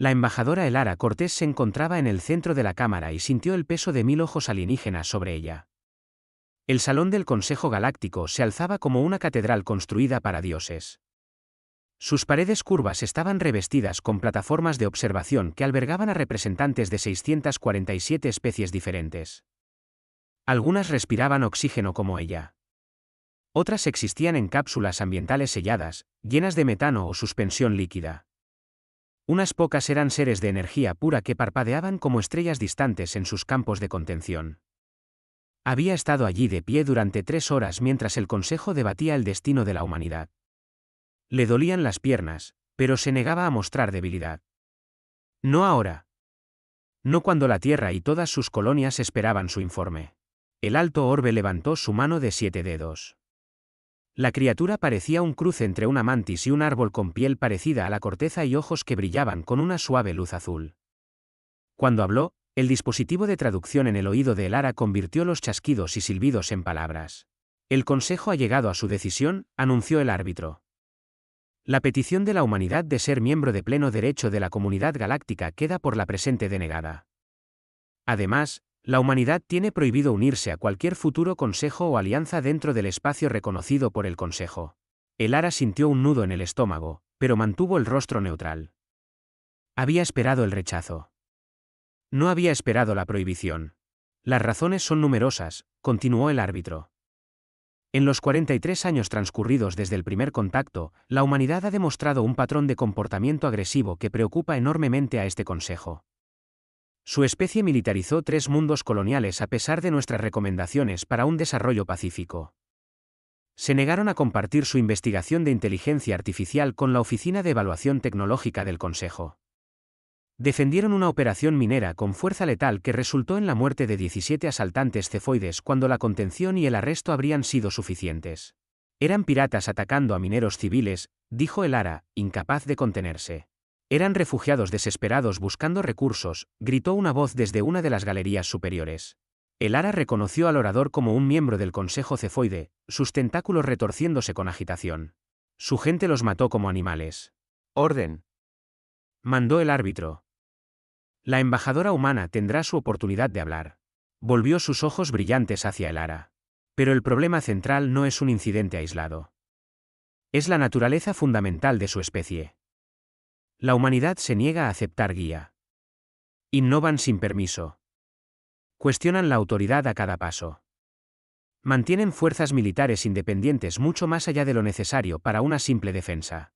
La embajadora Elara Cortés se encontraba en el centro de la cámara y sintió el peso de 1000 ojos alienígenas sobre ella. El salón del Consejo Galáctico se alzaba como una catedral construida para dioses. Sus paredes curvas estaban revestidas con plataformas de observación que albergaban a representantes de 647 especies diferentes. Algunas respiraban oxígeno como ella. Otras existían en cápsulas ambientales selladas, llenas de metano o suspensión líquida. Unas pocas eran seres de energía pura que parpadeaban como estrellas distantes en sus campos de contención. Había estado allí de pie durante 3 horas mientras el Consejo debatía el destino de la humanidad. Le dolían las piernas, pero se negaba a mostrar debilidad. No ahora. No cuando la Tierra y todas sus colonias esperaban su informe. El alto orbe levantó su mano de 7 dedos. La criatura parecía un cruce entre una mantis y un árbol con piel parecida a la corteza y ojos que brillaban con una suave luz azul. Cuando habló, el dispositivo de traducción en el oído de Elara convirtió los chasquidos y silbidos en palabras. El Consejo ha llegado a su decisión, anunció el árbitro. La petición de la humanidad de ser miembro de pleno derecho de la comunidad galáctica queda por la presente denegada. Además, la humanidad tiene prohibido unirse a cualquier futuro consejo o alianza dentro del espacio reconocido por el Consejo. Elara sintió un nudo en el estómago, pero mantuvo el rostro neutral. Había esperado el rechazo. No había esperado la prohibición. Las razones son numerosas, continuó el árbitro. En los 43 años transcurridos desde el primer contacto, la humanidad ha demostrado un patrón de comportamiento agresivo que preocupa enormemente a este Consejo. Su especie militarizó 3 mundos coloniales a pesar de nuestras recomendaciones para un desarrollo pacífico. Se negaron a compartir su investigación de inteligencia artificial con la Oficina de Evaluación Tecnológica del Consejo. Defendieron una operación minera con fuerza letal que resultó en la muerte de 17 asaltantes cefoides cuando la contención y el arresto habrían sido suficientes. Eran piratas atacando a mineros civiles, dijo Elara, incapaz de contenerse. Eran refugiados desesperados buscando recursos, gritó una voz desde una de las galerías superiores. Elara reconoció al orador como un miembro del Consejo Cefoide, sus tentáculos retorciéndose con agitación. Su gente los mató como animales. Orden. Mandó el árbitro. La embajadora humana tendrá su oportunidad de hablar. Volvió sus ojos brillantes hacia Elara. Pero el problema central no es un incidente aislado. Es la naturaleza fundamental de su especie. La humanidad se niega a aceptar guía. Innovan sin permiso. Cuestionan la autoridad a cada paso. Mantienen fuerzas militares independientes mucho más allá de lo necesario para una simple defensa.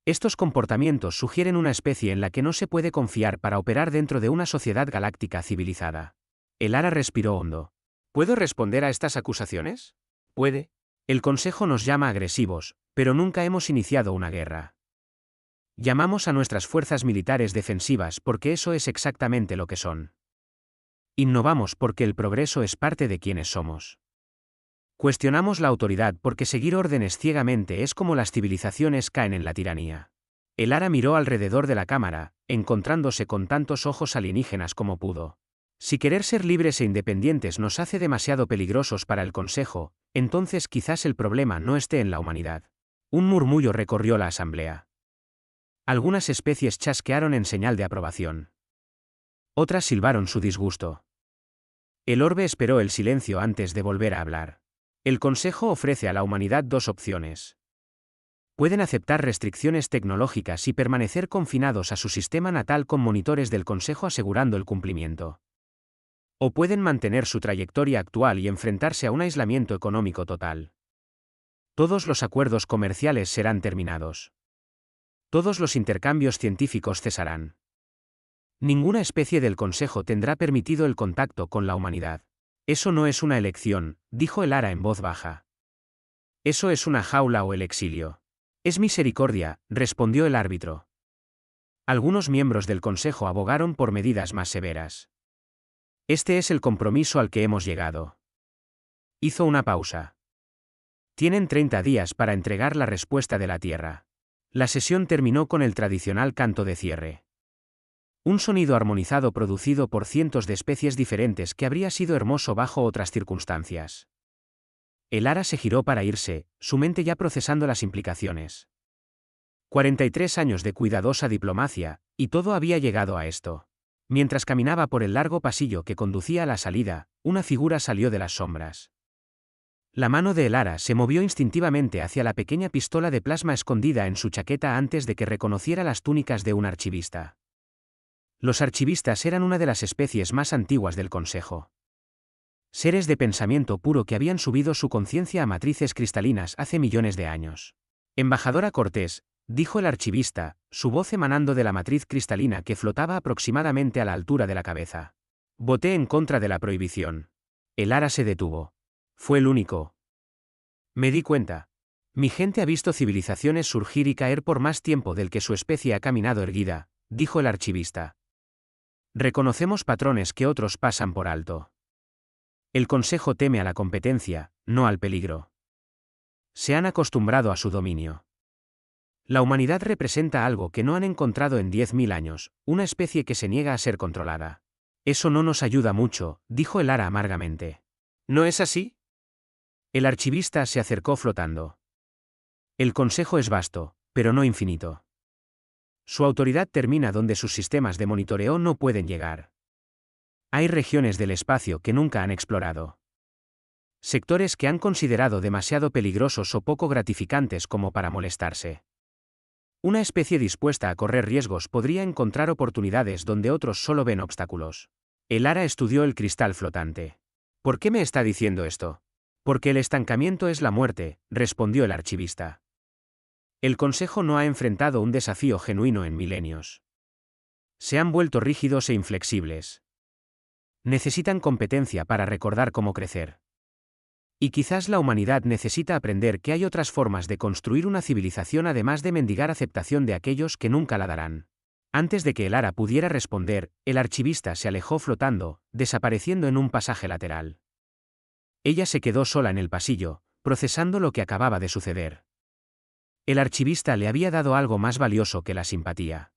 Estos comportamientos sugieren una especie en la que no se puede confiar para operar dentro de una sociedad galáctica civilizada. Elara respiró hondo. ¿Puedo responder a estas acusaciones? Puede. El Consejo nos llama agresivos, pero nunca hemos iniciado una guerra. Llamamos a nuestras fuerzas militares defensivas porque eso es exactamente lo que son. Innovamos porque el progreso es parte de quienes somos. Cuestionamos la autoridad porque seguir órdenes ciegamente es como las civilizaciones caen en la tiranía. Elara miró alrededor de la cámara, encontrándose con tantos ojos alienígenas como pudo. Si querer ser libres e independientes nos hace demasiado peligrosos para el Consejo, entonces quizás el problema no esté en la humanidad. Un murmullo recorrió la asamblea. Algunas especies chasquearon en señal de aprobación. Otras silbaron su disgusto. El orbe esperó el silencio antes de volver a hablar. El Consejo ofrece a la humanidad 2 opciones. Pueden aceptar restricciones tecnológicas y permanecer confinados a su sistema natal con monitores del Consejo asegurando el cumplimiento. O pueden mantener su trayectoria actual y enfrentarse a un aislamiento económico total. Todos los acuerdos comerciales serán terminados. Todos los intercambios científicos cesarán. Ninguna especie del Consejo tendrá permitido el contacto con la humanidad. Eso no es una elección, dijo Elara en voz baja. Eso es una jaula o el exilio. Es misericordia, respondió el árbitro. Algunos miembros del Consejo abogaron por medidas más severas. Este es el compromiso al que hemos llegado. Hizo una pausa. Tienen 30 días para entregar la respuesta de la Tierra. La sesión terminó con el tradicional canto de cierre. Un sonido armonizado producido por cientos de especies diferentes que habría sido hermoso bajo otras circunstancias. Elara se giró para irse, su mente ya procesando las implicaciones. 43 años de cuidadosa diplomacia, Y todo había llegado a esto. Mientras caminaba por el largo pasillo que conducía a la salida, una figura salió de las sombras. La mano de Elara se movió instintivamente hacia la pequeña pistola de plasma escondida en su chaqueta antes de que reconociera las túnicas de un archivista. Los archivistas eran una de las especies más antiguas del Consejo. Seres de pensamiento puro que habían subido su conciencia a matrices cristalinas hace millones de años. Embajadora Cortés, dijo el archivista, su voz emanando de la matriz cristalina que flotaba aproximadamente a la altura de la cabeza. Voté en contra de la prohibición. Elara se detuvo. Fue el único. Me di cuenta. Mi gente ha visto civilizaciones surgir y caer por más tiempo del que su especie ha caminado erguida, dijo el archivista. Reconocemos patrones que otros pasan por alto. El Consejo teme a la competencia, no al peligro. Se han acostumbrado a su dominio. La humanidad representa algo que no han encontrado en 10.000 años, una especie que se niega a ser controlada. Eso no nos ayuda mucho, dijo Elara amargamente. ¿No es así? El archivista se acercó flotando. El Consejo es vasto, pero no infinito. Su autoridad termina donde sus sistemas de monitoreo no pueden llegar. Hay regiones del espacio que nunca han explorado. Sectores que han considerado demasiado peligrosos o poco gratificantes como para molestarse. Una especie dispuesta a correr riesgos podría encontrar oportunidades donde otros solo ven obstáculos. Elara estudió el cristal flotante. ¿Por qué me está diciendo esto? Porque el estancamiento es la muerte, respondió el archivista. El Consejo no ha enfrentado un desafío genuino en milenios. Se han vuelto rígidos e inflexibles. Necesitan competencia para recordar cómo crecer. Y quizás la humanidad necesita aprender que hay otras formas de construir una civilización además de mendigar aceptación de aquellos que nunca la darán. Antes de que Elara pudiera responder, el archivista se alejó flotando, desapareciendo en un pasaje lateral. Ella se quedó sola en el pasillo, procesando lo que acababa de suceder. El archivista le había dado algo más valioso que la simpatía.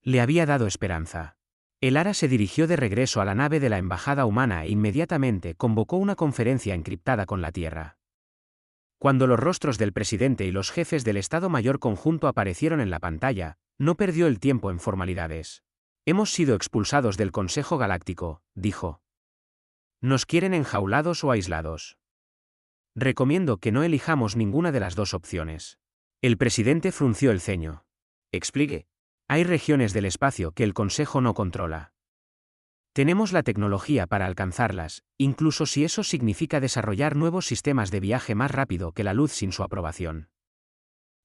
Le había dado esperanza. Elara se dirigió de regreso a la nave de la embajada humana e inmediatamente convocó una conferencia encriptada con la Tierra. Cuando los rostros del presidente y los jefes del Estado Mayor Conjunto aparecieron en la pantalla, no perdió el tiempo en formalidades. Hemos sido expulsados del Consejo Galáctico, dijo. Nos quieren enjaulados o aislados. Recomiendo que no elijamos ninguna de las dos opciones. El presidente frunció el ceño. Explique. Hay regiones del espacio que el Consejo no controla. Tenemos la tecnología para alcanzarlas, incluso si eso significa desarrollar nuevos sistemas de viaje más rápido que la luz sin su aprobación.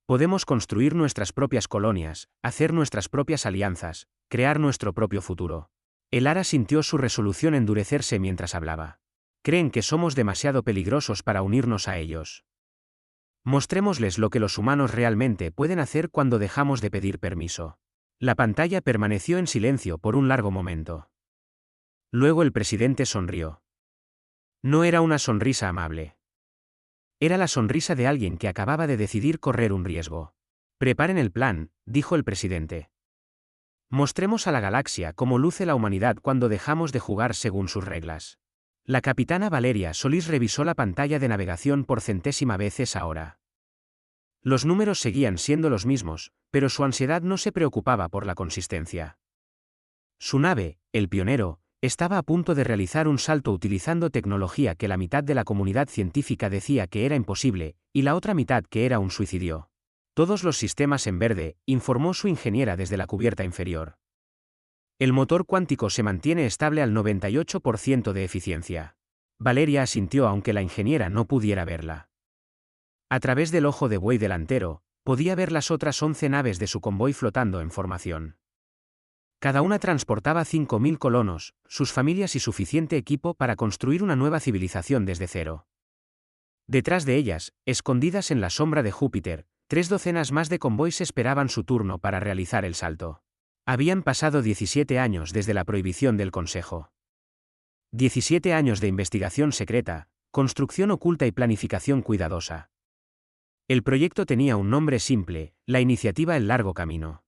Podemos construir nuestras propias colonias, hacer nuestras propias alianzas, crear nuestro propio futuro. Elara sintió su resolución endurecerse mientras hablaba. Creen que somos demasiado peligrosos para unirnos a ellos. Mostrémosles lo que los humanos realmente pueden hacer cuando dejamos de pedir permiso. La pantalla permaneció en silencio por un largo momento. Luego el presidente sonrió. No era una sonrisa amable. Era la sonrisa de alguien que acababa de decidir correr un riesgo. Preparen el plan, dijo el presidente. Mostremos a la galaxia cómo luce la humanidad cuando dejamos de jugar según sus reglas. La capitana Valeria Solís revisó la pantalla de navegación por 100ª vez esa hora. Los números seguían siendo los mismos, pero su ansiedad no se preocupaba por la consistencia. Su nave, el Pionero, estaba a punto de realizar un salto utilizando tecnología que la mitad de la comunidad científica decía que era imposible, y la otra mitad que era un suicidio. Todos los sistemas en verde, informó su ingeniera desde la cubierta inferior. El motor cuántico se mantiene estable al 98% de eficiencia. Valeria asintió aunque la ingeniera no pudiera verla. A través del ojo de buey delantero, podía ver las otras 11 naves de su convoy flotando en formación. Cada una transportaba 5.000 colonos, sus familias y suficiente equipo para construir una nueva civilización desde cero. Detrás de ellas, escondidas en la sombra de Júpiter, 3 docenas más de convoys esperaban su turno para realizar el salto. Habían pasado 17 años desde la prohibición del Consejo. 17 años de investigación secreta, construcción oculta y planificación cuidadosa. El proyecto tenía un nombre simple, la iniciativa El Largo Camino.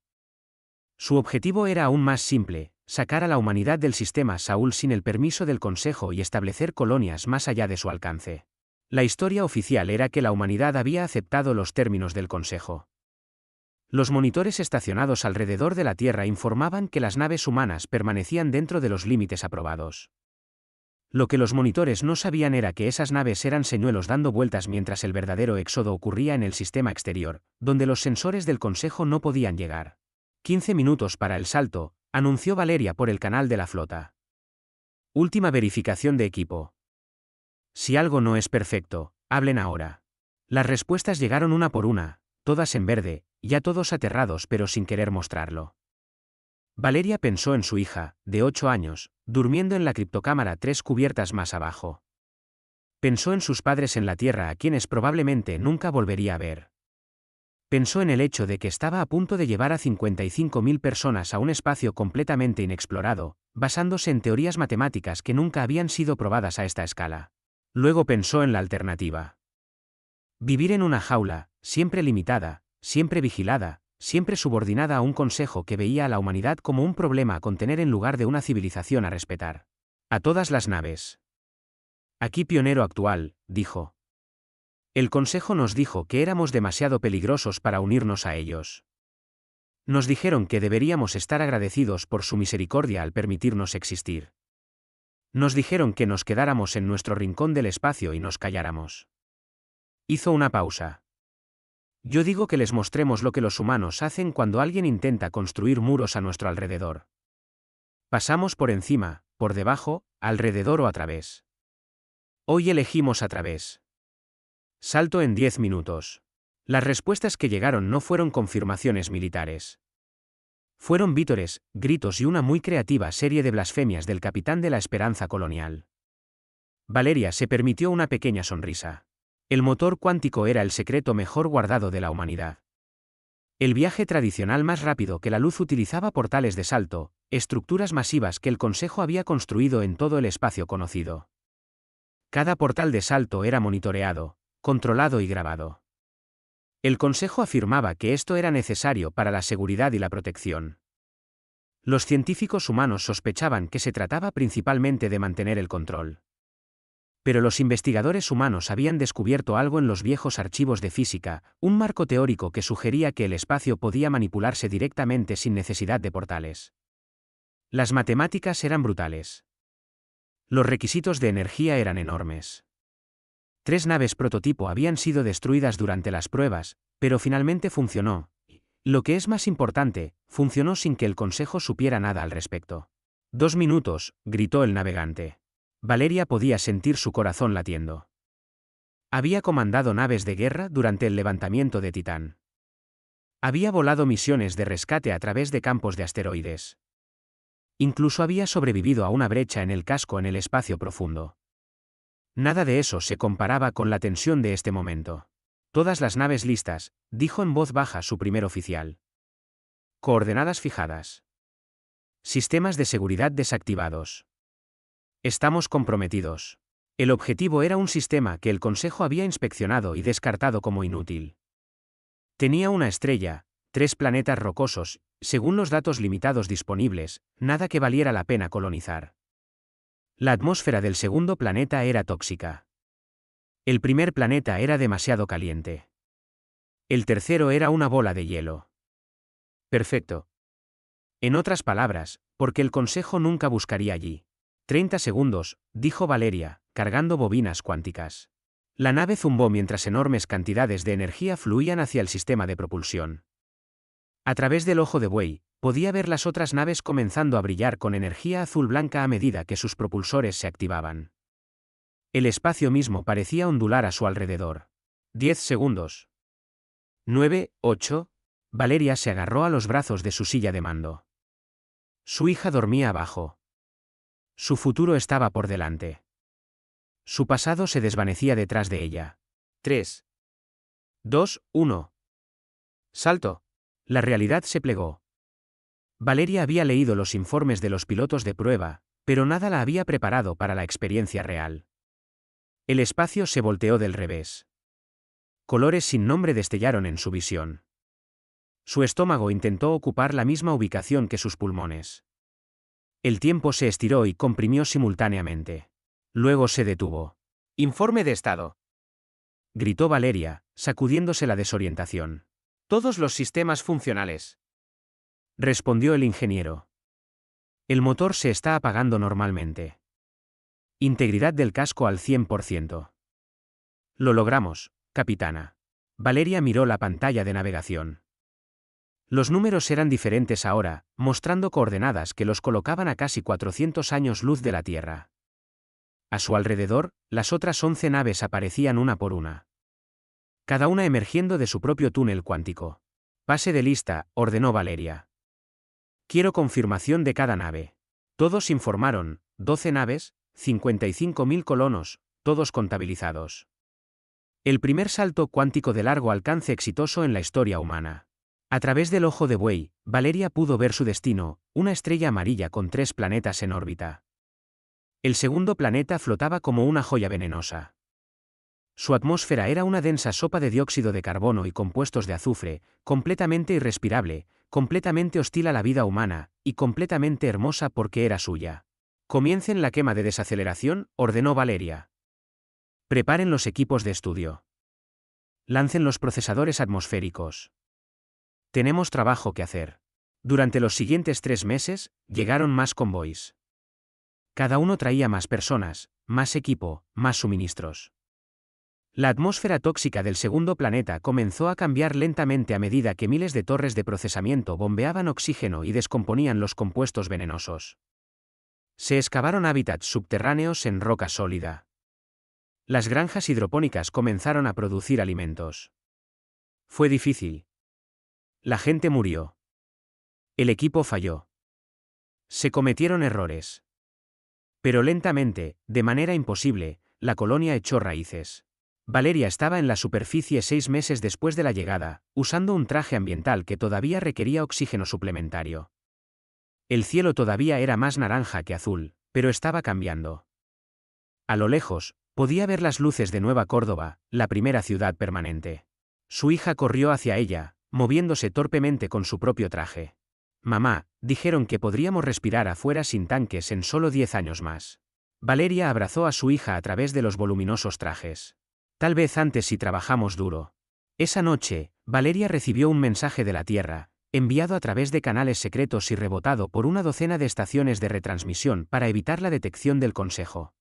Su objetivo era aún más simple, sacar a la humanidad del sistema Saúl sin el permiso del Consejo y establecer colonias más allá de su alcance. La historia oficial era que la humanidad había aceptado los términos del Consejo. Los monitores estacionados alrededor de la Tierra informaban que las naves humanas permanecían dentro de los límites aprobados. Lo que los monitores no sabían era que esas naves eran señuelos dando vueltas mientras el verdadero éxodo ocurría en el sistema exterior, donde los sensores del Consejo no podían llegar. 15 minutos para el salto, anunció Valeria por el canal de la flota. Última verificación de equipo. Si algo no es perfecto, hablen ahora. Las respuestas llegaron una por una, todas en verde, ya todos aterrados pero sin querer mostrarlo. Valeria pensó en su hija, de 8 años, durmiendo en la criptocámara 3 cubiertas más abajo. Pensó en sus padres en la Tierra a quienes probablemente nunca volvería a ver. Pensó en el hecho de que estaba a punto de llevar a 55.000 personas a un espacio completamente inexplorado, basándose en teorías matemáticas que nunca habían sido probadas a esta escala. Luego pensó en la alternativa. Vivir en una jaula, siempre limitada, siempre vigilada, siempre subordinada a un consejo que veía a la humanidad como un problema a contener en lugar de una civilización a respetar. A todas las naves. Aquí pionero actual, dijo. El consejo nos dijo que éramos demasiado peligrosos para unirnos a ellos. Nos dijeron que deberíamos estar agradecidos por su misericordia al permitirnos existir. Nos dijeron que nos quedáramos en nuestro rincón del espacio y nos calláramos. Hizo una pausa. Yo digo que les mostremos lo que los humanos hacen cuando alguien intenta construir muros a nuestro alrededor. Pasamos por encima, por debajo, alrededor o a través. Hoy elegimos a través. Salto en 10 minutos. Las respuestas que llegaron no fueron confirmaciones militares. Fueron vítores, gritos y una muy creativa serie de blasfemias del capitán de la Esperanza Colonial. Valeria se permitió una pequeña sonrisa. El motor cuántico era el secreto mejor guardado de la humanidad. El viaje tradicional más rápido que la luz utilizaba portales de salto, estructuras masivas que el Consejo había construido en todo el espacio conocido. Cada portal de salto era monitoreado, controlado y grabado. El Consejo afirmaba que esto era necesario para la seguridad y la protección. Los científicos humanos sospechaban que se trataba principalmente de mantener el control. Pero los investigadores humanos habían descubierto algo en los viejos archivos de física, un marco teórico que sugería que el espacio podía manipularse directamente sin necesidad de portales. Las matemáticas eran brutales. Los requisitos de energía eran enormes. 3 naves prototipo habían sido destruidas durante las pruebas, pero finalmente funcionó. Lo que es más importante, funcionó sin que el Consejo supiera nada al respecto. 2 minutos, gritó el navegante. Valeria podía sentir su corazón latiendo. Había comandado naves de guerra durante el levantamiento de Titán. Había volado misiones de rescate a través de campos de asteroides. Incluso había sobrevivido a una brecha en el casco en el espacio profundo. Nada de eso se comparaba con la tensión de este momento. Todas las naves listas, dijo en voz baja su primer oficial. Coordenadas fijadas. Sistemas de seguridad desactivados. Estamos comprometidos. El objetivo era un sistema que el Consejo había inspeccionado y descartado como inútil. Tenía una estrella, 3 planetas rocosos, según los datos limitados disponibles, nada que valiera la pena colonizar. La atmósfera del segundo planeta era tóxica. El primer planeta era demasiado caliente. El tercero era una bola de hielo. Perfecto. En otras palabras, porque el Consejo nunca buscaría allí. 30 segundos, dijo Valeria, cargando bobinas cuánticas. La nave zumbó mientras enormes cantidades de energía fluían hacia el sistema de propulsión. A través del ojo de buey, podía ver las otras naves comenzando a brillar con energía azul-blanca a medida que sus propulsores se activaban. El espacio mismo parecía ondular a su alrededor. 10 segundos. 9, 8. Valeria se agarró a los brazos de su silla de mando. Su hija dormía abajo. Su futuro estaba por delante. Su pasado se desvanecía detrás de ella. 3. 2, 1. Salto. La realidad se plegó. Valeria había leído los informes de los pilotos de prueba, pero nada la había preparado para la experiencia real. El espacio se volteó del revés. Colores sin nombre destellaron en su visión. Su estómago intentó ocupar la misma ubicación que sus pulmones. El tiempo se estiró y comprimió simultáneamente. Luego se detuvo. Informe de estado. Gritó Valeria, sacudiéndose la desorientación. Todos los sistemas funcionales, respondió el ingeniero. El motor se está apagando normalmente. Integridad del casco al 100%. Lo logramos, capitana. Valeria miró la pantalla de navegación. Los números eran diferentes ahora, mostrando coordenadas que los colocaban a casi 400 años luz de la Tierra. A su alrededor, las otras 11 naves aparecían una por una. Cada una emergiendo de su propio túnel cuántico. Pase de lista, ordenó Valeria. Quiero confirmación de cada nave. Todos informaron, 12 naves, 55.000 colonos, todos contabilizados. El primer salto cuántico de largo alcance exitoso en la historia humana. A través del ojo de buey, Valeria pudo ver su destino, una estrella amarilla con 3 planetas en órbita. El segundo planeta flotaba como una joya venenosa. Su atmósfera era una densa sopa de dióxido de carbono y compuestos de azufre, completamente irrespirable, completamente hostil a la vida humana, y completamente hermosa porque era suya. Comiencen la quema de desaceleración, ordenó Valeria. Preparen los equipos de estudio. Lancen los procesadores atmosféricos. Tenemos trabajo que hacer. Durante los siguientes 3 meses, llegaron más convoys. Cada uno traía más personas, más equipo, más suministros. La atmósfera tóxica del segundo planeta comenzó a cambiar lentamente a medida que miles de torres de procesamiento bombeaban oxígeno y descomponían los compuestos venenosos. Se excavaron hábitats subterráneos en roca sólida. Las granjas hidropónicas comenzaron a producir alimentos. Fue difícil. La gente murió. El equipo falló. Se cometieron errores. Pero lentamente, de manera imposible, la colonia echó raíces. Valeria estaba en la superficie 6 meses después de la llegada, usando un traje ambiental que todavía requería oxígeno suplementario. El cielo todavía era más naranja que azul, pero estaba cambiando. A lo lejos, podía ver las luces de Nueva Córdoba, la primera ciudad permanente. Su hija corrió hacia ella, moviéndose torpemente con su propio traje. Mamá, dijeron que podríamos respirar afuera sin tanques en solo 10 años más. Valeria abrazó a su hija a través de los voluminosos trajes. Tal vez antes si trabajamos duro. Esa noche, Valeria recibió un mensaje de la Tierra, enviado a través de canales secretos y rebotado por una docena de estaciones de retransmisión para evitar la detección del Consejo.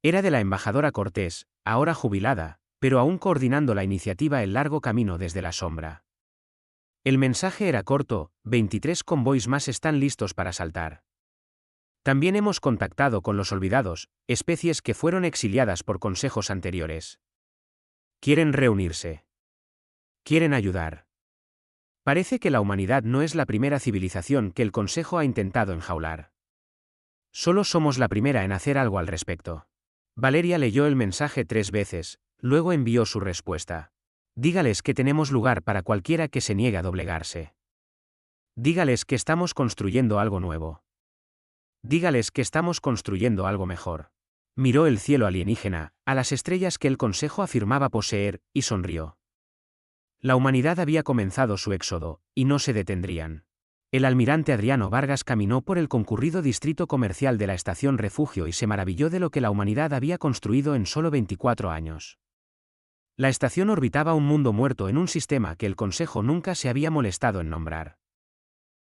Era de la embajadora Cortés, ahora jubilada, pero aún coordinando la iniciativa El largo camino desde la sombra. El mensaje era corto: 23 convoys más están listos para saltar. También hemos contactado con los olvidados, especies que fueron exiliadas por consejos anteriores. Quieren reunirse. Quieren ayudar. Parece que la humanidad no es la primera civilización que el Consejo ha intentado enjaular. Solo somos la primera en hacer algo al respecto. Valeria leyó el mensaje 3 veces, luego envió su respuesta. Dígales que tenemos lugar para cualquiera que se niegue a doblegarse. Dígales que estamos construyendo algo nuevo. Dígales que estamos construyendo algo mejor. Miró el cielo alienígena, a las estrellas que el Consejo afirmaba poseer, y sonrió. La humanidad había comenzado su éxodo, y no se detendrían. El almirante Adriano Vargas caminó por el concurrido distrito comercial de la estación Refugio y se maravilló de lo que la humanidad había construido en solo 24 años. La estación orbitaba un mundo muerto en un sistema que el Consejo nunca se había molestado en nombrar.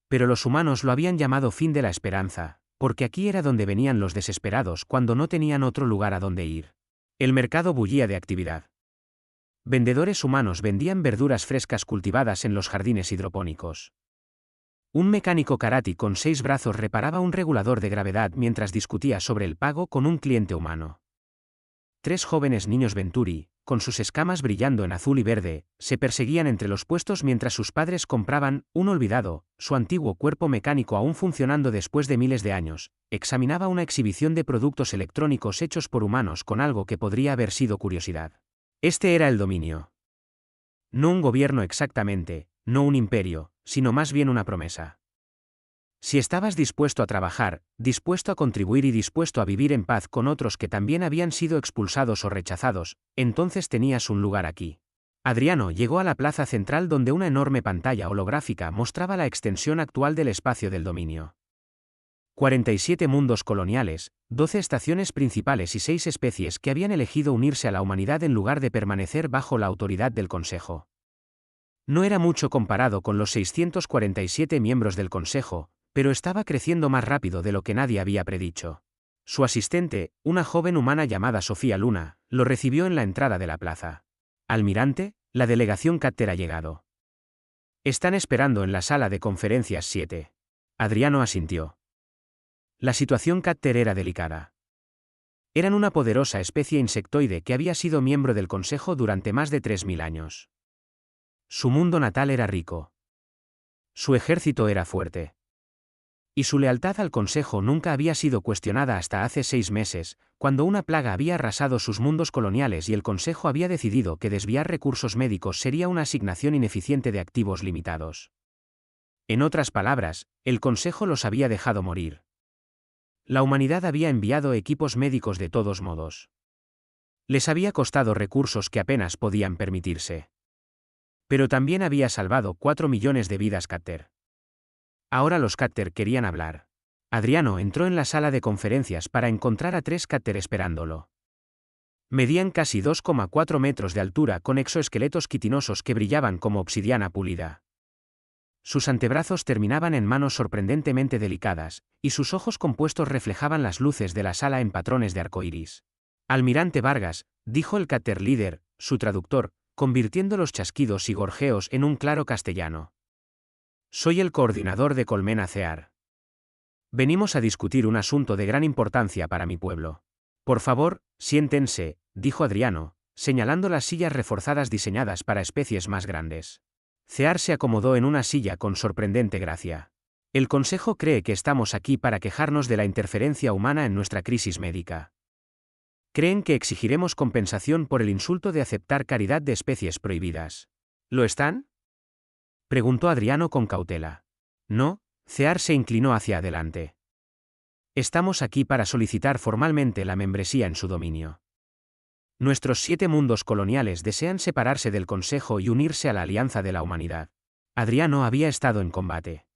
Pero los humanos lo habían llamado fin de la esperanza, porque aquí era donde venían los desesperados cuando no tenían otro lugar a donde ir. El mercado bullía de actividad. Vendedores humanos vendían verduras frescas cultivadas en los jardines hidropónicos. Un mecánico karate con 6 brazos reparaba un regulador de gravedad mientras discutía sobre el pago con un cliente humano. 3 jóvenes niños Venturi, con sus escamas brillando en azul y verde, se perseguían entre los puestos mientras sus padres compraban. Un olvidado, su antiguo cuerpo mecánico aún funcionando después de miles de años, examinaba una exhibición de productos electrónicos hechos por humanos con algo que podría haber sido curiosidad. Este era el dominio. No un gobierno exactamente, no un imperio, sino más bien una promesa. Si estabas dispuesto a trabajar, dispuesto a contribuir y dispuesto a vivir en paz con otros que también habían sido expulsados o rechazados, entonces tenías un lugar aquí. Adriano llegó a la plaza central donde una enorme pantalla holográfica mostraba la extensión actual del espacio del dominio. 47 mundos coloniales, 12 estaciones principales y 6 especies que habían elegido unirse a la humanidad en lugar de permanecer bajo la autoridad del Consejo. No era mucho comparado con los 647 miembros del Consejo, pero estaba creciendo más rápido de lo que nadie había predicho. Su asistente, una joven humana llamada Sofía Luna, lo recibió en la entrada de la plaza. Almirante, la delegación Catter ha llegado. Están esperando en la sala de conferencias 7. Adriano asintió. La situación Catter era delicada. Eran una poderosa especie insectoide que había sido miembro del Consejo durante más de 3000 años. Su mundo natal era rico. Su ejército era fuerte. Y su lealtad al Consejo nunca había sido cuestionada hasta hace 6 meses, cuando una plaga había arrasado sus mundos coloniales y el Consejo había decidido que desviar recursos médicos sería una asignación ineficiente de activos limitados. En otras palabras, el Consejo los había dejado morir. La humanidad había enviado equipos médicos de todos modos. Les había costado recursos que apenas podían permitirse. Pero también había salvado 4 millones de vidas Catter. Ahora los Catter querían hablar. Adriano entró en la sala de conferencias para encontrar a 3 Catter esperándolo. Medían casi 2,4 metros de altura con exoesqueletos quitinosos que brillaban como obsidiana pulida. Sus antebrazos terminaban en manos sorprendentemente delicadas, y sus ojos compuestos reflejaban las luces de la sala en patrones de arcoíris. Almirante Vargas, dijo el Catter líder, su traductor, convirtiendo los chasquidos y gorjeos en un claro castellano. Soy el coordinador de Colmena CEAR. Venimos a discutir un asunto de gran importancia para mi pueblo. Por favor, siéntense, dijo Adriano, señalando las sillas reforzadas diseñadas para especies más grandes. CEAR se acomodó en una silla con sorprendente gracia. El Consejo cree que estamos aquí para quejarnos de la interferencia humana en nuestra crisis médica. Creen que exigiremos compensación por el insulto de aceptar caridad de especies prohibidas. ¿Lo están? Preguntó Adriano con cautela. No, CEAR se inclinó hacia adelante. Estamos aquí para solicitar formalmente la membresía en su dominio. Nuestros 7 mundos coloniales desean separarse del Consejo y unirse a la Alianza de la Humanidad. Adriano había estado en combate.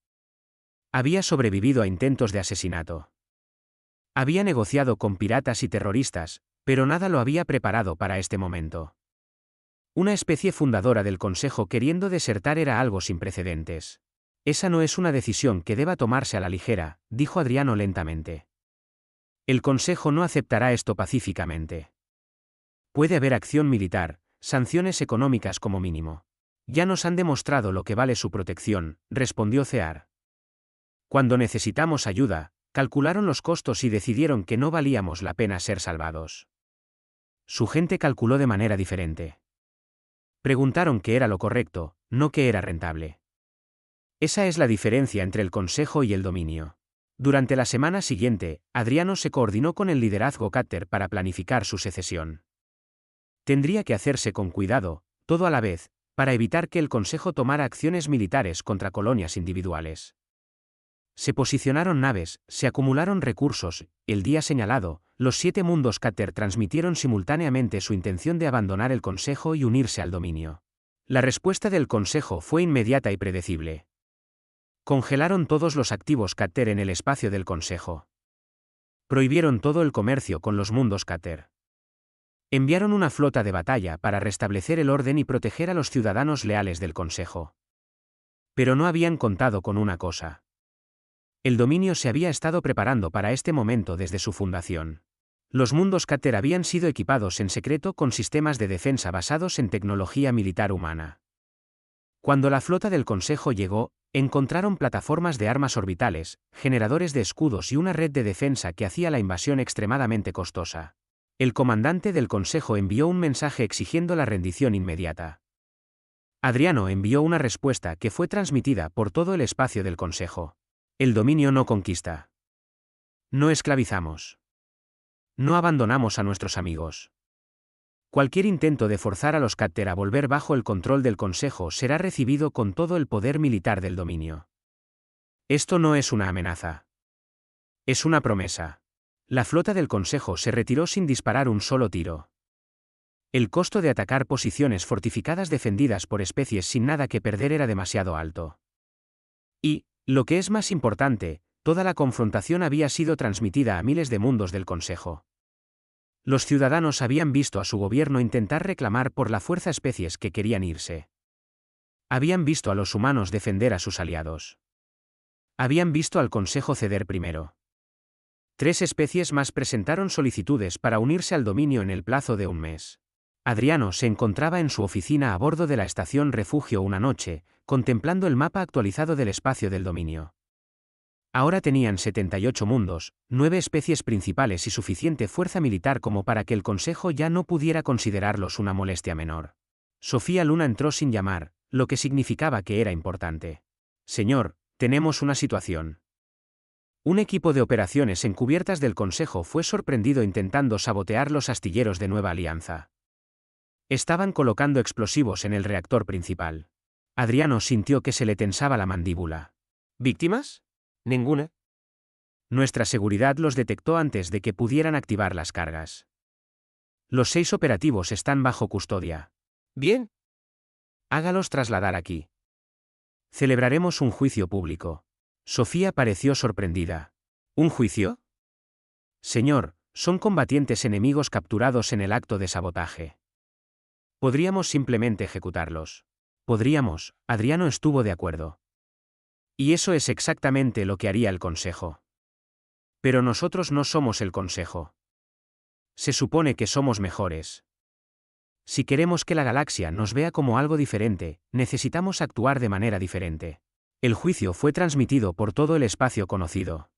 Había sobrevivido a intentos de asesinato. Había negociado con piratas y terroristas, pero nada lo había preparado para este momento. Una especie fundadora del Consejo queriendo desertar era algo sin precedentes. Esa no es una decisión que deba tomarse a la ligera, dijo Adriano lentamente. El Consejo no aceptará esto pacíficamente. Puede haber acción militar, sanciones económicas como mínimo. Ya nos han demostrado lo que vale su protección, respondió CEAR. Cuando necesitamos ayuda, calcularon los costos y decidieron que no valíamos la pena ser salvados. Su gente calculó de manera diferente. Preguntaron qué era lo correcto, no qué era rentable. Esa es la diferencia entre el Consejo y el dominio. Durante la semana siguiente, Adriano se coordinó con el liderazgo Catter para planificar su secesión. Tendría que hacerse con cuidado, todo a la vez, para evitar que el Consejo tomara acciones militares contra colonias individuales. Se posicionaron naves, se acumularon recursos, el día señalado, los 7 mundos Catter transmitieron simultáneamente su intención de abandonar el Consejo y unirse al dominio. La respuesta del Consejo fue inmediata y predecible. Congelaron todos los activos Catter en el espacio del Consejo. Prohibieron todo el comercio con los mundos Catter. Enviaron una flota de batalla para restablecer el orden y proteger a los ciudadanos leales del Consejo. Pero no habían contado con una cosa. El dominio se había estado preparando para este momento desde su fundación. Los mundos Catter habían sido equipados en secreto con sistemas de defensa basados en tecnología militar humana. Cuando la flota del Consejo llegó, encontraron plataformas de armas orbitales, generadores de escudos y una red de defensa que hacía la invasión extremadamente costosa. El comandante del Consejo envió un mensaje exigiendo la rendición inmediata. Adriano envió una respuesta que fue transmitida por todo el espacio del Consejo. El dominio no conquista. No esclavizamos. No abandonamos a nuestros amigos. Cualquier intento de forzar a los Catter a volver bajo el control del Consejo será recibido con todo el poder militar del dominio. Esto no es una amenaza. Es una promesa. La flota del Consejo se retiró sin disparar un solo tiro. El costo de atacar posiciones fortificadas defendidas por especies sin nada que perder era demasiado alto. Y, lo que es más importante, toda la confrontación había sido transmitida a miles de mundos del Consejo. Los ciudadanos habían visto a su gobierno intentar reclamar por la fuerza especies que querían irse. Habían visto a los humanos defender a sus aliados. Habían visto al Consejo ceder primero. 3 especies más presentaron solicitudes para unirse al dominio en el plazo de un mes. Adriano se encontraba en su oficina a bordo de la estación Refugio una noche, contemplando el mapa actualizado del espacio del dominio. Ahora tenían 78 mundos, 9 especies principales y suficiente fuerza militar como para que el Consejo ya no pudiera considerarlos una molestia menor. Sofía Luna entró sin llamar, lo que significaba que era importante. Señor, tenemos una situación. Un equipo de operaciones encubiertas del Consejo fue sorprendido intentando sabotear los astilleros de Nueva Alianza. Estaban colocando explosivos en el reactor principal. Adriano sintió que se le tensaba la mandíbula. ¿Víctimas? Ninguna. Nuestra seguridad los detectó antes de que pudieran activar las cargas. Los 6 operativos están bajo custodia. Bien. Hágalos trasladar aquí. Celebraremos un juicio público. Sofía pareció sorprendida. ¿Un juicio? Señor, son combatientes enemigos capturados en el acto de sabotaje. Podríamos simplemente ejecutarlos. Podríamos, Adriano estuvo de acuerdo. Y eso es exactamente lo que haría el Consejo. Pero nosotros no somos el Consejo. Se supone que somos mejores. Si queremos que la galaxia nos vea como algo diferente, necesitamos actuar de manera diferente. El juicio fue transmitido por todo el espacio conocido.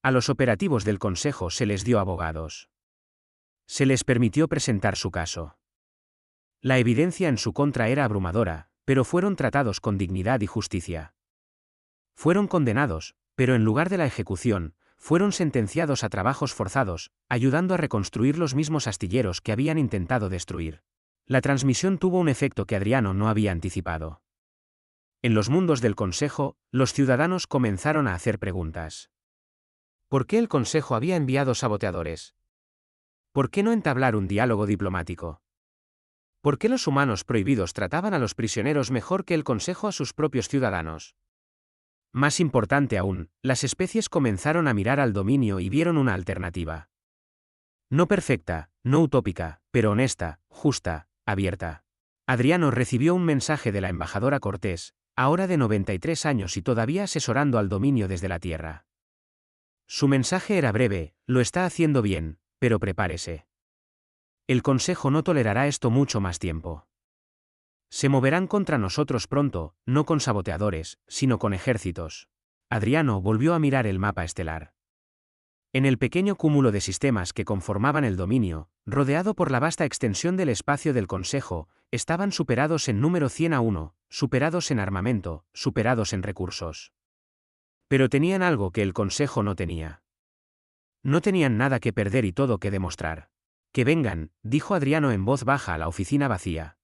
A los operativos del Consejo se les dio abogados. Se les permitió presentar su caso. La evidencia en su contra era abrumadora, pero fueron tratados con dignidad y justicia. Fueron condenados, pero en lugar de la ejecución, fueron sentenciados a trabajos forzados, ayudando a reconstruir los mismos astilleros que habían intentado destruir. La transmisión tuvo un efecto que Adriano no había anticipado. En los mundos del Consejo, los ciudadanos comenzaron a hacer preguntas. ¿Por qué el Consejo había enviado saboteadores? ¿Por qué no entablar un diálogo diplomático? ¿Por qué los humanos prohibidos trataban a los prisioneros mejor que el Consejo a sus propios ciudadanos? Más importante aún, las especies comenzaron a mirar al dominio y vieron una alternativa. No perfecta, no utópica, pero honesta, justa, abierta. Adriano recibió un mensaje de la embajadora Cortés, ahora de 93 años y todavía asesorando al dominio desde la Tierra. Su mensaje era breve: lo está haciendo bien, pero prepárese. El Consejo no tolerará esto mucho más tiempo. Se moverán contra nosotros pronto, no con saboteadores, sino con ejércitos. Adriano volvió a mirar el mapa estelar. En el pequeño cúmulo de sistemas que conformaban el dominio, rodeado por la vasta extensión del espacio del Consejo, estaban superados en número 100 a 1, superados en armamento, superados en recursos. Pero tenían algo que el Consejo no tenía. No tenían nada que perder y todo que demostrar. Que vengan, dijo Adriano en voz baja a la oficina vacía.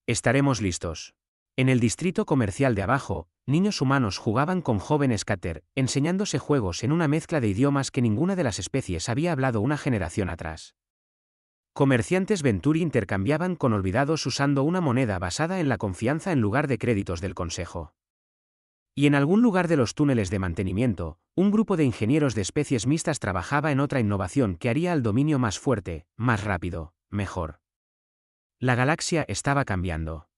Estaremos listos. En el distrito comercial de abajo, niños humanos jugaban con jóvenes cáter, enseñándose juegos en una mezcla de idiomas que ninguna de las especies había hablado una generación atrás. Comerciantes Venturi intercambiaban con olvidados usando una moneda basada en la confianza en lugar de créditos del Consejo. Y en algún lugar de los túneles de mantenimiento, un grupo de ingenieros de especies mixtas trabajaba en otra innovación que haría al dominio más fuerte, más rápido, mejor. La galaxia estaba cambiando.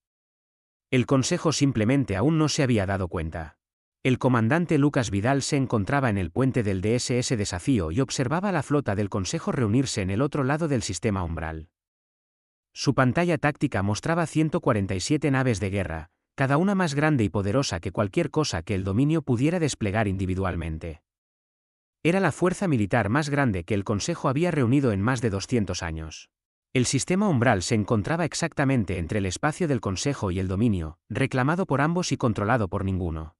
El Consejo simplemente aún no se había dado cuenta. El comandante Lucas Vidal se encontraba en el puente del DSS Desafío y observaba a la flota del Consejo reunirse en el otro lado del sistema umbral. Su pantalla táctica mostraba 147 naves de guerra, cada una más grande y poderosa que cualquier cosa que el dominio pudiera desplegar individualmente. Era la fuerza militar más grande que el Consejo había reunido en más de 200 años. El sistema umbral se encontraba exactamente entre el espacio del Consejo y el dominio, reclamado por ambos y controlado por ninguno.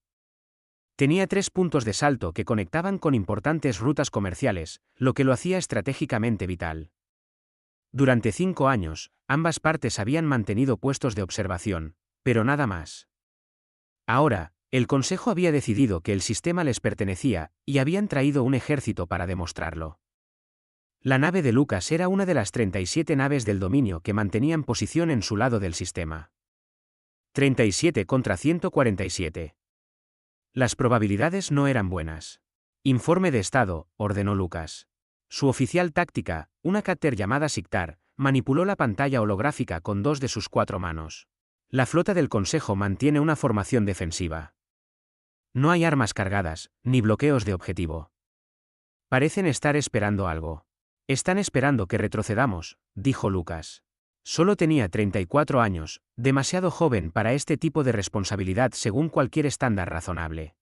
Tenía 3 puntos de salto que conectaban con importantes rutas comerciales, lo que lo hacía estratégicamente vital. Durante 5 años, ambas partes habían mantenido puestos de observación, pero nada más. Ahora, el Consejo había decidido que el sistema les pertenecía, y habían traído un ejército para demostrarlo. La nave de Lucas era una de las 37 naves del dominio que mantenían posición en su lado del sistema. 37 contra 147. Las probabilidades no eran buenas. Informe de estado, ordenó Lucas. Su oficial táctica, una cáter llamada Siktar, manipuló la pantalla holográfica con 2 de sus 4 manos. La flota del Consejo mantiene una formación defensiva. No hay armas cargadas, ni bloqueos de objetivo. Parecen estar esperando algo. Están esperando que retrocedamos, dijo Lucas. Solo tenía 34 años, demasiado joven para este tipo de responsabilidad según cualquier estándar razonable.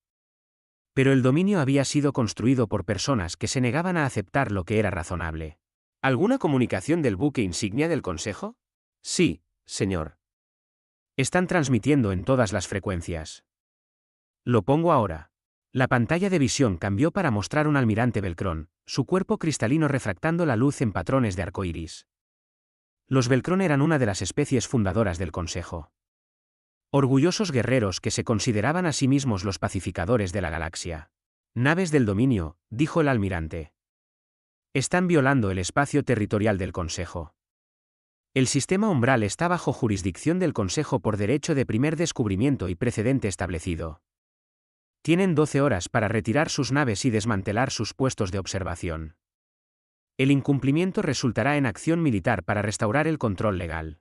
Pero el dominio había sido construido por personas que se negaban a aceptar lo que era razonable. ¿Alguna comunicación del buque insignia del Consejo? Sí, señor. Están transmitiendo en todas las frecuencias. Lo pongo ahora. La pantalla de visión cambió para mostrar un almirante Belcrón, su cuerpo cristalino refractando la luz en patrones de arcoíris. Los Belcrón eran una de las especies fundadoras del Consejo. Orgullosos guerreros que se consideraban a sí mismos los pacificadores de la galaxia. Naves del dominio, dijo el almirante. Están violando el espacio territorial del Consejo. El sistema umbral está bajo jurisdicción del Consejo por derecho de primer descubrimiento y precedente establecido. Tienen 12 horas para retirar sus naves y desmantelar sus puestos de observación. El incumplimiento resultará en acción militar para restaurar el control legal.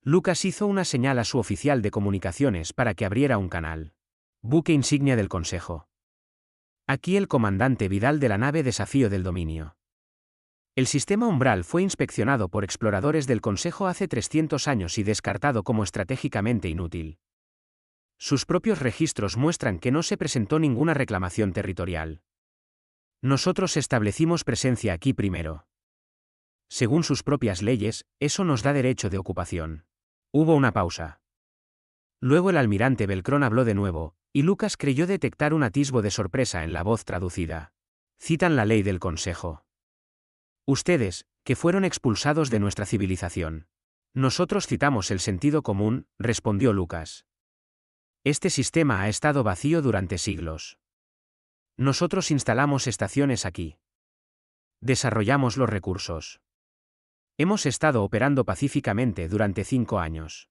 Lucas hizo una señal a su oficial de comunicaciones para que abriera un canal. Buque insignia del Consejo. Aquí el comandante Vidal de la nave Desafío del Dominio. El sistema umbral fue inspeccionado por exploradores del Consejo hace 300 años y descartado como estratégicamente inútil. Sus propios registros muestran que no se presentó ninguna reclamación territorial. Nosotros establecimos presencia aquí primero. Según sus propias leyes, eso nos da derecho de ocupación. Hubo una pausa. Luego el almirante Belcrón habló de nuevo, y Lucas creyó detectar un atisbo de sorpresa en la voz traducida. Citan la ley del Consejo. Ustedes, que fueron expulsados de nuestra civilización. Nosotros citamos el sentido común, respondió Lucas. Este sistema ha estado vacío durante siglos. Nosotros instalamos estaciones aquí. Desarrollamos los recursos. Hemos estado operando pacíficamente durante 5 años.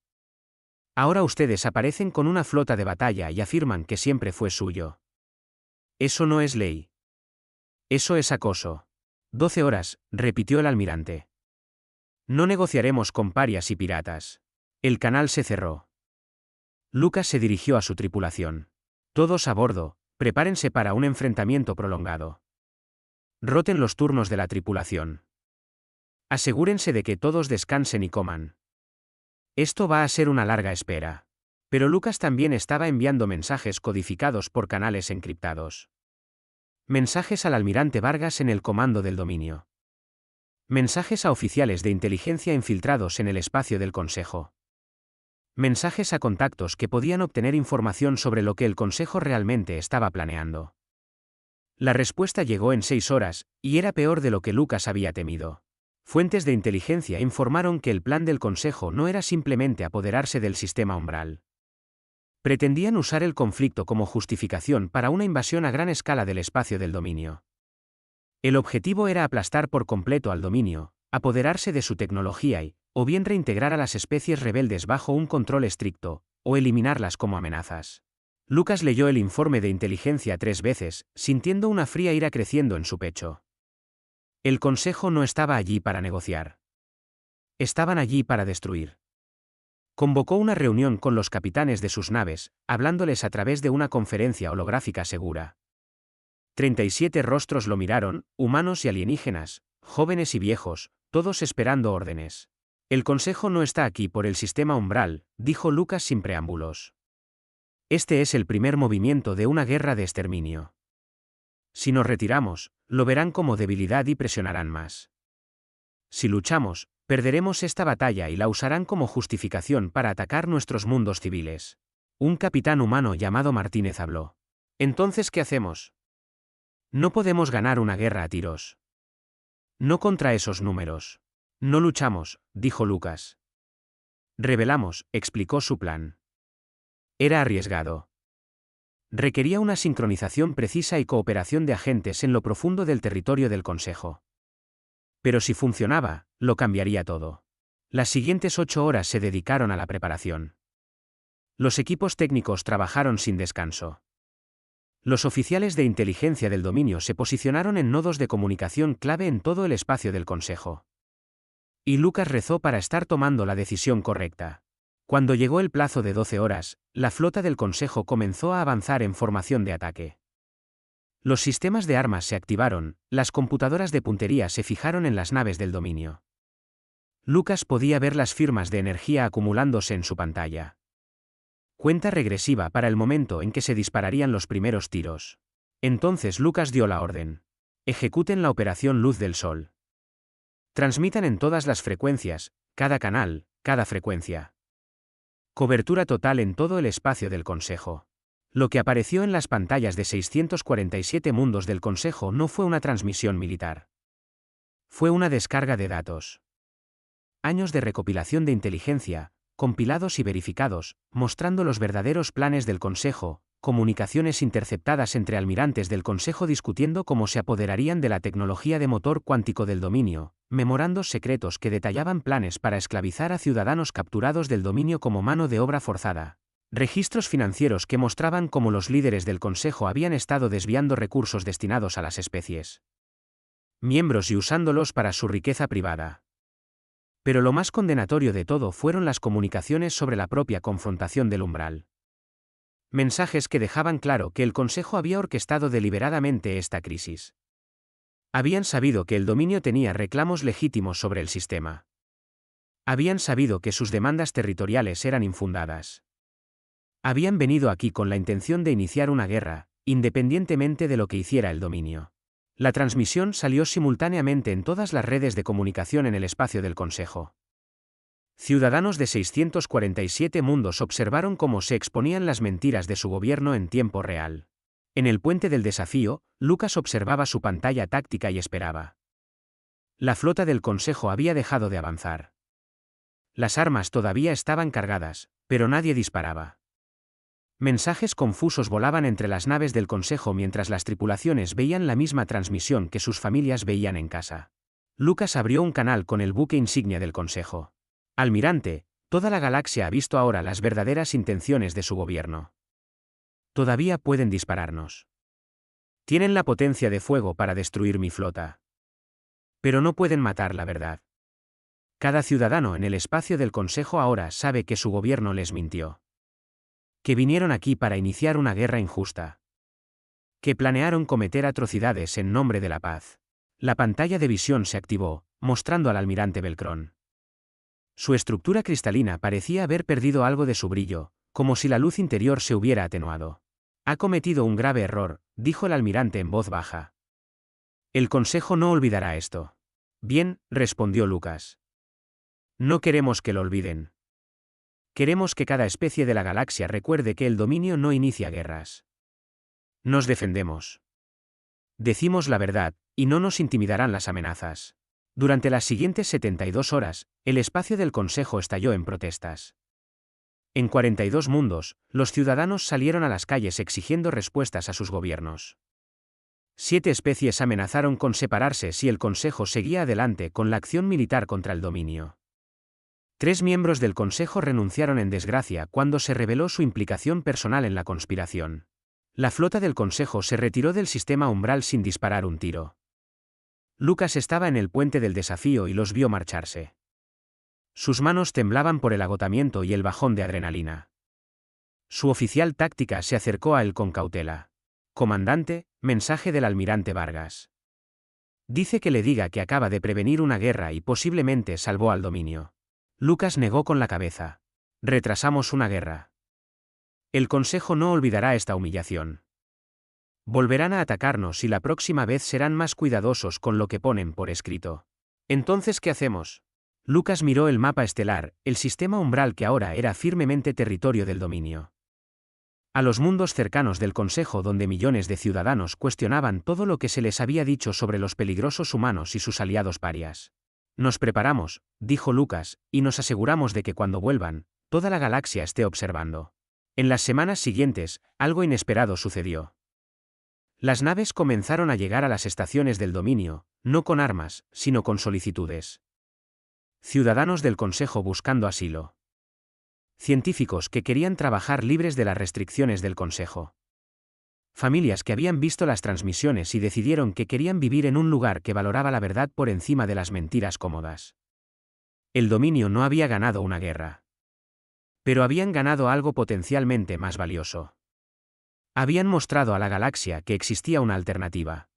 Ahora ustedes aparecen con una flota de batalla y afirman que siempre fue suyo. Eso no es ley. Eso es acoso. 12 horas, repitió el almirante. No negociaremos con parias y piratas. El canal se cerró. Lucas se dirigió a su tripulación. Todos a bordo, prepárense para un enfrentamiento prolongado. Roten los turnos de la tripulación. Asegúrense de que todos descansen y coman. Esto va a ser una larga espera. Pero Lucas también estaba enviando mensajes codificados por canales encriptados. Mensajes al almirante Vargas en el comando del dominio. Mensajes a oficiales de inteligencia infiltrados en el espacio del Consejo. Mensajes a contactos que podían obtener información sobre lo que el Consejo realmente estaba planeando. La respuesta llegó en 6 horas, y era peor de lo que Lucas había temido. Fuentes de inteligencia informaron que el plan del Consejo no era simplemente apoderarse del sistema umbral. Pretendían usar el conflicto como justificación para una invasión a gran escala del espacio del dominio. El objetivo era aplastar por completo al dominio, apoderarse de su tecnología y, o bien reintegrar a las especies rebeldes bajo un control estricto, o eliminarlas como amenazas. Lucas leyó el informe de inteligencia 3 veces, sintiendo una fría ira creciendo en su pecho. El Consejo no estaba allí para negociar. Estaban allí para destruir. Convocó una reunión con los capitanes de sus naves, hablándoles a través de una conferencia holográfica segura. 37 rostros lo miraron, humanos y alienígenas, jóvenes y viejos, todos esperando órdenes. El Consejo no está aquí por el sistema umbral, dijo Lucas sin preámbulos. Este es el primer movimiento de una guerra de exterminio. Si nos retiramos, lo verán como debilidad y presionarán más. Si luchamos, perderemos esta batalla y la usarán como justificación para atacar nuestros mundos civiles. Un capitán humano llamado Martínez habló. ¿Entonces qué hacemos? No podemos ganar una guerra a tiros. No contra esos números. No luchamos, dijo Lucas. Revelamos, explicó su plan. Era arriesgado. Requería una sincronización precisa y cooperación de agentes en lo profundo del territorio del Consejo. Pero si funcionaba, lo cambiaría todo. Las siguientes 8 horas se dedicaron a la preparación. Los equipos técnicos trabajaron sin descanso. Los oficiales de inteligencia del dominio se posicionaron en nodos de comunicación clave en todo el espacio del Consejo. Y Lucas rezó para estar tomando la decisión correcta. Cuando llegó el plazo de 12 horas, la flota del Consejo comenzó a avanzar en formación de ataque. Los sistemas de armas se activaron, las computadoras de puntería se fijaron en las naves del dominio. Lucas podía ver las firmas de energía acumulándose en su pantalla. Cuenta regresiva para el momento en que se dispararían los primeros tiros. Entonces Lucas dio la orden. Ejecuten la operación Luz del Sol. Transmitan en todas las frecuencias, cada canal, cada frecuencia. Cobertura total en todo el espacio del Consejo. Lo que apareció en las pantallas de 647 mundos del Consejo no fue una transmisión militar. Fue una descarga de datos. Años de recopilación de inteligencia, compilados y verificados, mostrando los verdaderos planes del Consejo, comunicaciones interceptadas entre almirantes del Consejo discutiendo cómo se apoderarían de la tecnología de motor cuántico del dominio, memorandos secretos que detallaban planes para esclavizar a ciudadanos capturados del dominio como mano de obra forzada. Registros financieros que mostraban cómo los líderes del Consejo habían estado desviando recursos destinados a las especies miembros y usándolos para su riqueza privada. Pero lo más condenatorio de todo fueron las comunicaciones sobre la propia confrontación del umbral. Mensajes que dejaban claro que el Consejo había orquestado deliberadamente esta crisis. Habían sabido que el dominio tenía reclamos legítimos sobre el sistema. Habían sabido que sus demandas territoriales eran infundadas. Habían venido aquí con la intención de iniciar una guerra, independientemente de lo que hiciera el dominio. La transmisión salió simultáneamente en todas las redes de comunicación en el espacio del Consejo. Ciudadanos de 647 mundos observaron cómo se exponían las mentiras de su gobierno en tiempo real. En el puente del desafío, Lucas observaba su pantalla táctica y esperaba. La flota del Consejo había dejado de avanzar. Las armas todavía estaban cargadas, pero nadie disparaba. Mensajes confusos volaban entre las naves del Consejo mientras las tripulaciones veían la misma transmisión que sus familias veían en casa. Lucas abrió un canal con el buque insignia del Consejo. Almirante, toda la galaxia ha visto ahora las verdaderas intenciones de su gobierno. Todavía pueden dispararnos. Tienen la potencia de fuego para destruir mi flota. Pero no pueden matar la verdad. Cada ciudadano en el espacio del Consejo ahora sabe que su gobierno les mintió. Que vinieron aquí para iniciar una guerra injusta. Que planearon cometer atrocidades en nombre de la paz. La pantalla de visión se activó, mostrando al almirante Belcrón. Su estructura cristalina parecía haber perdido algo de su brillo, como si la luz interior se hubiera atenuado. Ha cometido un grave error, dijo el almirante en voz baja. El Consejo no olvidará esto. Bien, respondió Lucas. No queremos que lo olviden. Queremos que cada especie de la galaxia recuerde que el dominio no inicia guerras. Nos defendemos. Decimos la verdad, y no nos intimidarán las amenazas. Durante las siguientes 72 horas, el espacio del Consejo estalló en protestas. En 42 mundos, los ciudadanos salieron a las calles exigiendo respuestas a sus gobiernos. 7 especies amenazaron con separarse si el Consejo seguía adelante con la acción militar contra el dominio. 3 miembros del Consejo renunciaron en desgracia cuando se reveló su implicación personal en la conspiración. La flota del Consejo se retiró del sistema umbral sin disparar un tiro. Lucas estaba en el puente del desafío y los vio marcharse. Sus manos temblaban por el agotamiento y el bajón de adrenalina. Su oficial táctica se acercó a él con cautela. Comandante, mensaje del almirante Vargas. Dice que le diga que acaba de prevenir una guerra y posiblemente salvó al dominio. Lucas negó con la cabeza. Retrasamos una guerra. El Consejo no olvidará esta humillación. Volverán a atacarnos y la próxima vez serán más cuidadosos con lo que ponen por escrito. Entonces, ¿qué hacemos? Lucas miró el mapa estelar, el sistema umbral que ahora era firmemente territorio del dominio. A los mundos cercanos del Consejo donde millones de ciudadanos cuestionaban todo lo que se les había dicho sobre los peligrosos humanos y sus aliados parias. Nos preparamos, dijo Lucas, y nos aseguramos de que cuando vuelvan, toda la galaxia esté observando. En las semanas siguientes, algo inesperado sucedió. Las naves comenzaron a llegar a las estaciones del dominio, no con armas, sino con solicitudes. Ciudadanos del Consejo buscando asilo. Científicos que querían trabajar libres de las restricciones del Consejo. Familias que habían visto las transmisiones y decidieron que querían vivir en un lugar que valoraba la verdad por encima de las mentiras cómodas. El dominio no había ganado una guerra. Pero habían ganado algo potencialmente más valioso. Habían mostrado a la galaxia que existía una alternativa.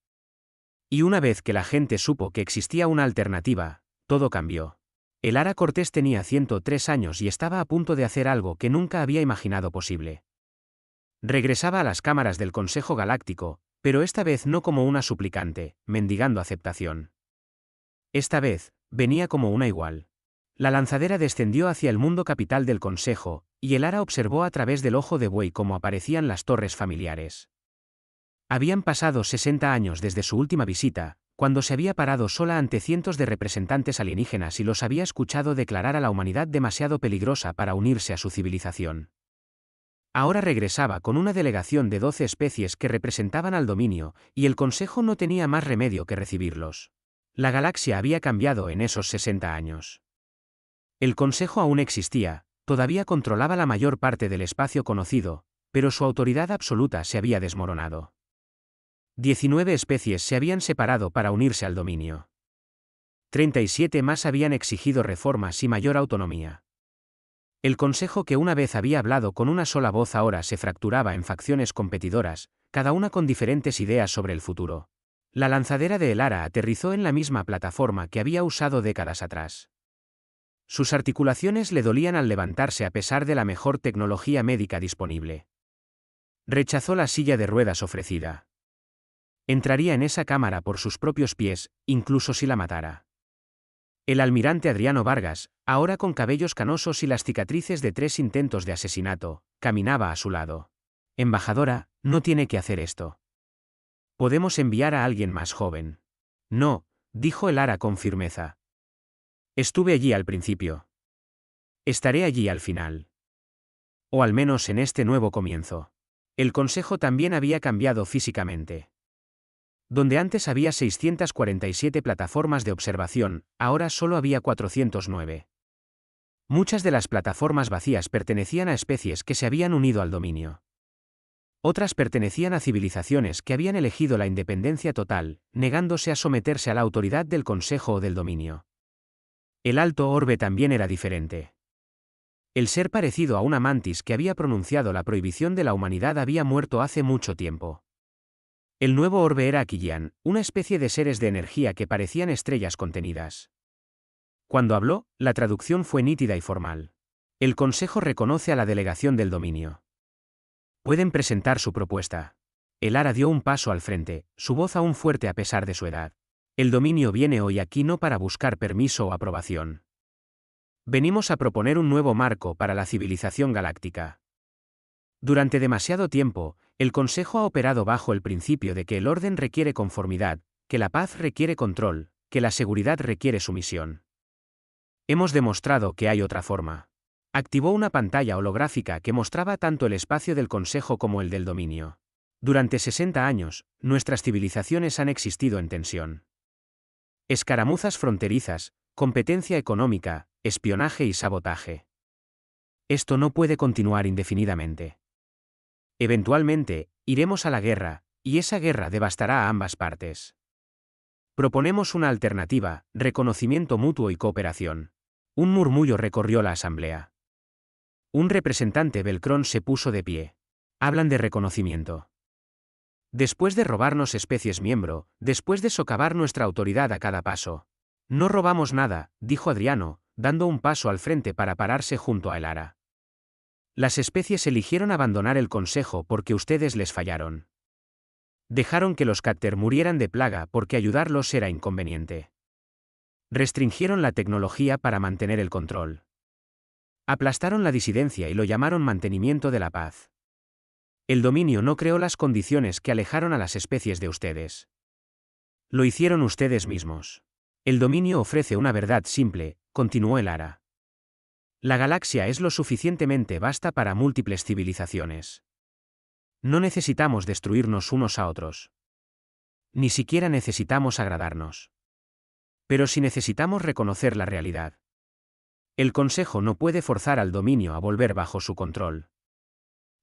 Y una vez que la gente supo que existía una alternativa, todo cambió. El Ara Cortés tenía 103 años y estaba a punto de hacer algo que nunca había imaginado posible. Regresaba a las cámaras del Consejo Galáctico, pero esta vez no como una suplicante, mendigando aceptación. Esta vez, venía como una igual. La lanzadera descendió hacia el mundo capital del Consejo, y el Ara observó a través del ojo de buey cómo aparecían las torres familiares. Habían pasado 60 años desde su última visita, cuando se había parado sola ante cientos de representantes alienígenas y los había escuchado declarar a la humanidad demasiado peligrosa para unirse a su civilización. Ahora regresaba con una delegación de 12 especies que representaban al dominio, y el Consejo no tenía más remedio que recibirlos. La galaxia había cambiado en esos 60 años. El Consejo aún existía, todavía controlaba la mayor parte del espacio conocido, pero su autoridad absoluta se había desmoronado. 19 especies se habían separado para unirse al dominio. 37 más habían exigido reformas y mayor autonomía. El Consejo, que una vez había hablado con una sola voz, ahora se fracturaba en facciones competidoras, cada una con diferentes ideas sobre el futuro. La lanzadera de El Ara aterrizó en la misma plataforma que había usado décadas atrás. Sus articulaciones le dolían al levantarse a pesar de la mejor tecnología médica disponible. Rechazó la silla de ruedas ofrecida. Entraría en esa cámara por sus propios pies, incluso si la matara. El almirante Adriano Vargas, ahora con cabellos canosos y las cicatrices de 3 intentos de asesinato, caminaba a su lado. Embajadora, no tiene que hacer esto. Podemos enviar a alguien más joven. No, dijo el Ara con firmeza. Estuve allí al principio. Estaré allí al final. O al menos en este nuevo comienzo. El Consejo también había cambiado físicamente. Donde antes había 647 plataformas de observación, ahora solo había 409. Muchas de las plataformas vacías pertenecían a especies que se habían unido al dominio. Otras pertenecían a civilizaciones que habían elegido la independencia total, negándose a someterse a la autoridad del Consejo o del dominio. El Alto Orbe también era diferente. El ser parecido a una mantis que había pronunciado la prohibición de la humanidad había muerto hace mucho tiempo. El nuevo orbe era Aquillian, una especie de seres de energía que parecían estrellas contenidas. Cuando habló, la traducción fue nítida y formal. El Consejo reconoce a la delegación del dominio. Pueden presentar su propuesta. El Ara dio un paso al frente, su voz aún fuerte a pesar de su edad. El dominio viene hoy aquí no para buscar permiso o aprobación. Venimos a proponer un nuevo marco para la civilización galáctica. Durante demasiado tiempo, el Consejo ha operado bajo el principio de que el orden requiere conformidad, que la paz requiere control, que la seguridad requiere sumisión. Hemos demostrado que hay otra forma. Activó una pantalla holográfica que mostraba tanto el espacio del Consejo como el del dominio. Durante 60 años, nuestras civilizaciones han existido en tensión. Escaramuzas fronterizas, competencia económica, espionaje y sabotaje. Esto no puede continuar indefinidamente. Eventualmente, iremos a la guerra, y esa guerra devastará a ambas partes. Proponemos una alternativa, reconocimiento mutuo y cooperación. Un murmullo recorrió la asamblea. Un representante Belcrón se puso de pie. Hablan de reconocimiento. Después de robarnos especies miembro, después de socavar nuestra autoridad a cada paso. No robamos nada, dijo Adriano, dando un paso al frente para pararse junto a El Ara. Las especies eligieron abandonar el Consejo porque ustedes les fallaron. Dejaron que los Cacter murieran de plaga porque ayudarlos era inconveniente. Restringieron la tecnología para mantener el control. Aplastaron la disidencia y lo llamaron mantenimiento de la paz. El dominio no creó las condiciones que alejaron a las especies de ustedes. Lo hicieron ustedes mismos. El dominio ofrece una verdad simple, continuó El Ara. La galaxia es lo suficientemente vasta para múltiples civilizaciones. No necesitamos destruirnos unos a otros. Ni siquiera necesitamos agradarnos. Pero sí necesitamos reconocer la realidad. El Consejo no puede forzar al dominio a volver bajo su control.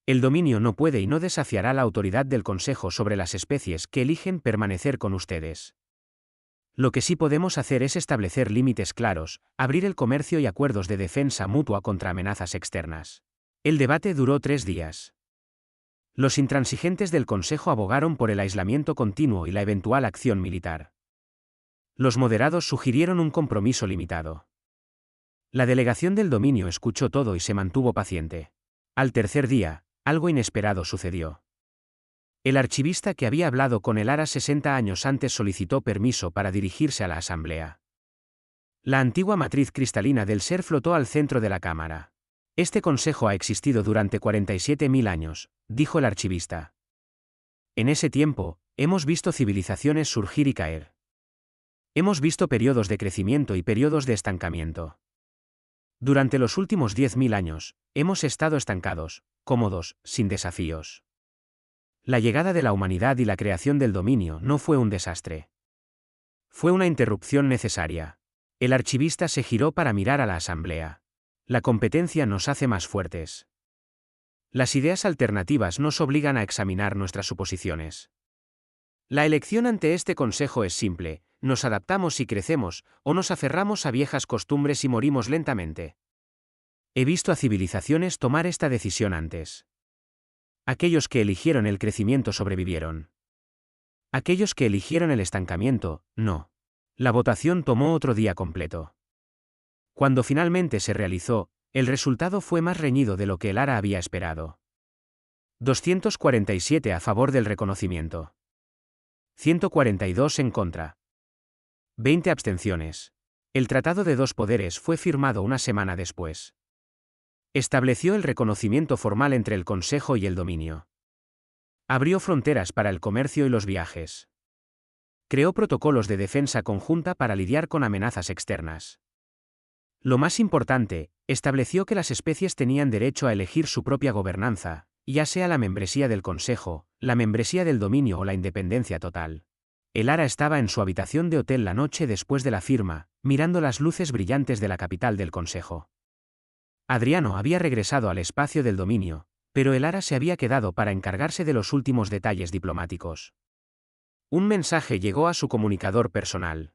El dominio no puede y no desafiará la autoridad del Consejo sobre las especies que eligen permanecer con ustedes. Lo que sí podemos hacer es establecer límites claros, abrir el comercio y acuerdos de defensa mutua contra amenazas externas. El debate duró 3 días. Los intransigentes del Consejo abogaron por el aislamiento continuo y la eventual acción militar. Los moderados sugirieron un compromiso limitado. La delegación del dominio escuchó todo y se mantuvo paciente. Al tercer día, algo inesperado sucedió. El archivista que había hablado con el Ara 60 años antes solicitó permiso para dirigirse a la asamblea. La antigua matriz cristalina del ser flotó al centro de la cámara. Este consejo ha existido durante 47.000 años, dijo el archivista. En ese tiempo, hemos visto civilizaciones surgir y caer. Hemos visto periodos de crecimiento y periodos de estancamiento. Durante los últimos 10.000 años, hemos estado estancados, cómodos, sin desafíos. La llegada de la humanidad y la creación del dominio no fue un desastre. Fue una interrupción necesaria. El archivista se giró para mirar a la asamblea. La competencia nos hace más fuertes. Las ideas alternativas nos obligan a examinar nuestras suposiciones. La elección ante este consejo es simple: nos adaptamos y crecemos, o nos aferramos a viejas costumbres y morimos lentamente. He visto a civilizaciones tomar esta decisión antes. Aquellos que eligieron el crecimiento sobrevivieron. Aquellos que eligieron el estancamiento, no. La votación tomó otro día completo. Cuando finalmente se realizó, el resultado fue más reñido de lo que el Ara había esperado. 247 a favor del reconocimiento. 142 en contra. 20 abstenciones. El Tratado de Dos Poderes fue firmado una semana después. Estableció el reconocimiento formal entre el Consejo y el dominio. Abrió fronteras para el comercio y los viajes. Creó protocolos de defensa conjunta para lidiar con amenazas externas. Lo más importante, estableció que las especies tenían derecho a elegir su propia gobernanza, ya sea la membresía del Consejo, la membresía del dominio o la independencia total. El Ara estaba en su habitación de hotel la noche después de la firma, mirando las luces brillantes de la capital del Consejo. Adriano había regresado al espacio del dominio, pero el Ara se había quedado para encargarse de los últimos detalles diplomáticos. Un mensaje llegó a su comunicador personal.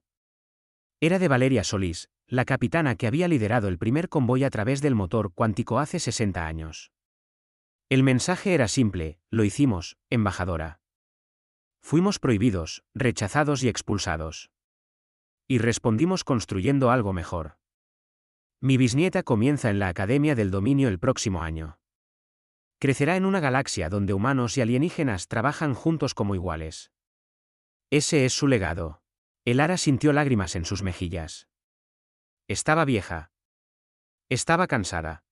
Era de Valeria Solís, la capitana que había liderado el primer convoy a través del motor cuántico hace 60 años. El mensaje era simple: lo hicimos, embajadora. Fuimos prohibidos, rechazados y expulsados. Y respondimos construyendo algo mejor. Mi bisnieta comienza en la Academia del Dominio el próximo año. Crecerá en una galaxia donde humanos y alienígenas trabajan juntos como iguales. Ese es su legado. El Ara sintió lágrimas en sus mejillas. Estaba vieja. Estaba cansada.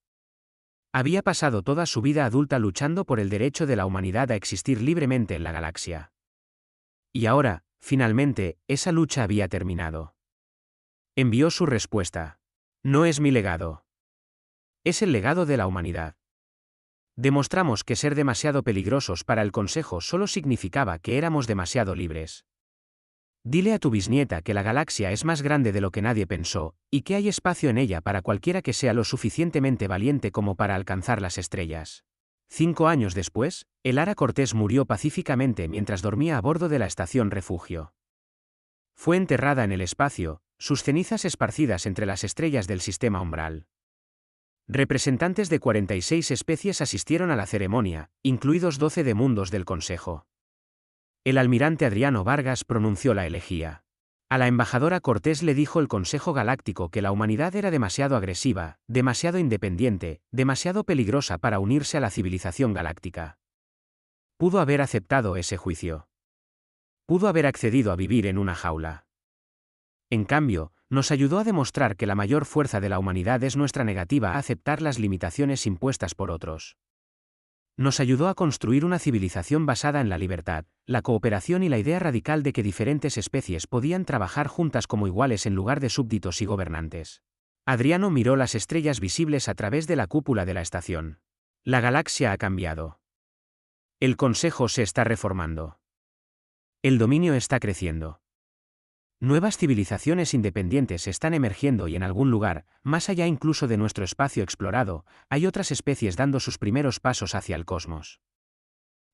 Había pasado toda su vida adulta luchando por el derecho de la humanidad a existir libremente en la galaxia. Y ahora, finalmente, esa lucha había terminado. Envió su respuesta. No es mi legado. Es el legado de la humanidad. Demostramos que ser demasiado peligrosos para el Consejo solo significaba que éramos demasiado libres. Dile a tu bisnieta que la galaxia es más grande de lo que nadie pensó, y que hay espacio en ella para cualquiera que sea lo suficientemente valiente como para alcanzar las estrellas. 5 años después, el Ara Cortés murió pacíficamente mientras dormía a bordo de la estación refugio. Fue enterrada en el espacio, sus cenizas esparcidas entre las estrellas del sistema umbral. Representantes de 46 especies asistieron a la ceremonia, incluidos 12 de mundos del Consejo. El almirante Adriano Vargas pronunció la elegía. A la embajadora Cortés le dijo el Consejo Galáctico que la humanidad era demasiado agresiva, demasiado independiente, demasiado peligrosa para unirse a la civilización galáctica. Pudo haber aceptado ese juicio. Pudo haber accedido a vivir en una jaula. En cambio, nos ayudó a demostrar que la mayor fuerza de la humanidad es nuestra negativa a aceptar las limitaciones impuestas por otros. Nos ayudó a construir una civilización basada en la libertad, la cooperación y la idea radical de que diferentes especies podían trabajar juntas como iguales en lugar de súbditos y gobernantes. Adriano miró las estrellas visibles a través de la cúpula de la estación. La galaxia ha cambiado. El Consejo se está reformando. El dominio está creciendo. Nuevas civilizaciones independientes están emergiendo y en algún lugar, más allá incluso de nuestro espacio explorado, hay otras especies dando sus primeros pasos hacia el cosmos.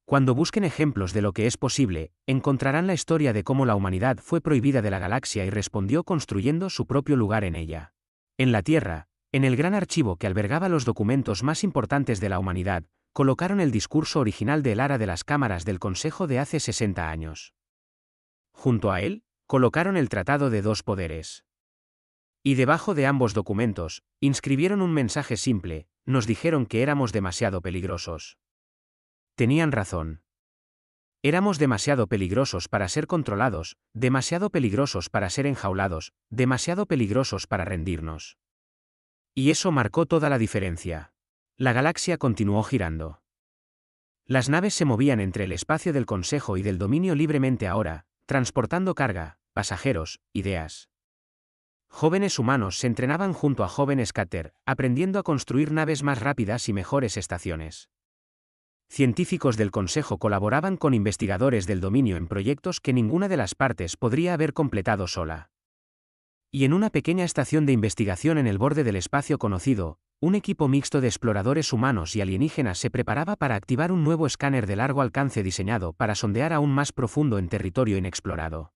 Cuando busquen ejemplos de lo que es posible, encontrarán la historia de cómo la humanidad fue prohibida de la galaxia y respondió construyendo su propio lugar en ella. En la Tierra, en el gran archivo que albergaba los documentos más importantes de la humanidad, colocaron el discurso original de Lara de las cámaras del Consejo de hace 60 años. Junto a él, colocaron el Tratado de Dos Poderes. Y debajo de ambos documentos, inscribieron un mensaje simple: nos dijeron que éramos demasiado peligrosos. Tenían razón. Éramos demasiado peligrosos para ser controlados, demasiado peligrosos para ser enjaulados, demasiado peligrosos para rendirnos. Y eso marcó toda la diferencia. La galaxia continuó girando. Las naves se movían entre el espacio del Consejo y del dominio libremente ahora, transportando carga, pasajeros, ideas. Jóvenes humanos se entrenaban junto a jóvenes Cater, aprendiendo a construir naves más rápidas y mejores estaciones. Científicos del Consejo colaboraban con investigadores del dominio en proyectos que ninguna de las partes podría haber completado sola. Y en una pequeña estación de investigación en el borde del espacio conocido, un equipo mixto de exploradores humanos y alienígenas se preparaba para activar un nuevo escáner de largo alcance diseñado para sondear aún más profundo en territorio inexplorado.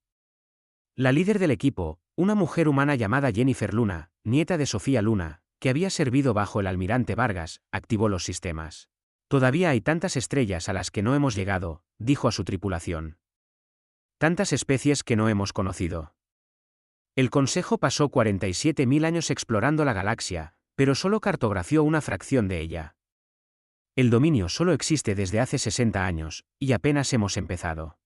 La líder del equipo, una mujer humana llamada Jennifer Luna, nieta de Sofía Luna, que había servido bajo el almirante Vargas, activó los sistemas. Todavía hay tantas estrellas a las que no hemos llegado, dijo a su tripulación. Tantas especies que no hemos conocido. El Consejo pasó 47.000 años explorando la galaxia, pero solo cartografió una fracción de ella. El dominio solo existe desde hace 60 años, y apenas hemos empezado.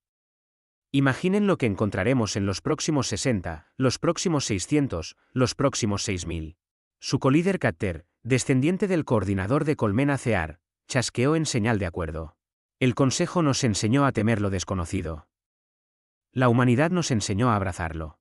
Imaginen lo que encontraremos en los próximos 60, los próximos 600, los próximos 6000. Su colíder Cater, descendiente del coordinador de Colmena Cear, chasqueó en señal de acuerdo. El Consejo nos enseñó a temer lo desconocido. La humanidad nos enseñó a abrazarlo.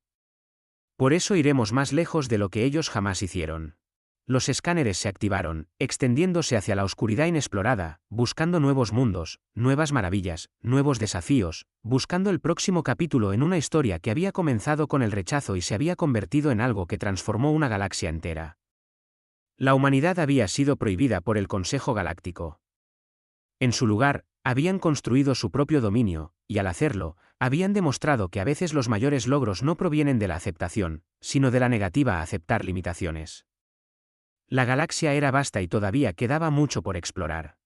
Por eso iremos más lejos de lo que ellos jamás hicieron. Los escáneres se activaron, extendiéndose hacia la oscuridad inexplorada, buscando nuevos mundos, nuevas maravillas, nuevos desafíos, buscando el próximo capítulo en una historia que había comenzado con el rechazo y se había convertido en algo que transformó una galaxia entera. La humanidad había sido prohibida por el Consejo Galáctico. En su lugar, habían construido su propio dominio, y al hacerlo, habían demostrado que a veces los mayores logros no provienen de la aceptación, sino de la negativa a aceptar limitaciones. La galaxia era vasta y todavía quedaba mucho por explorar.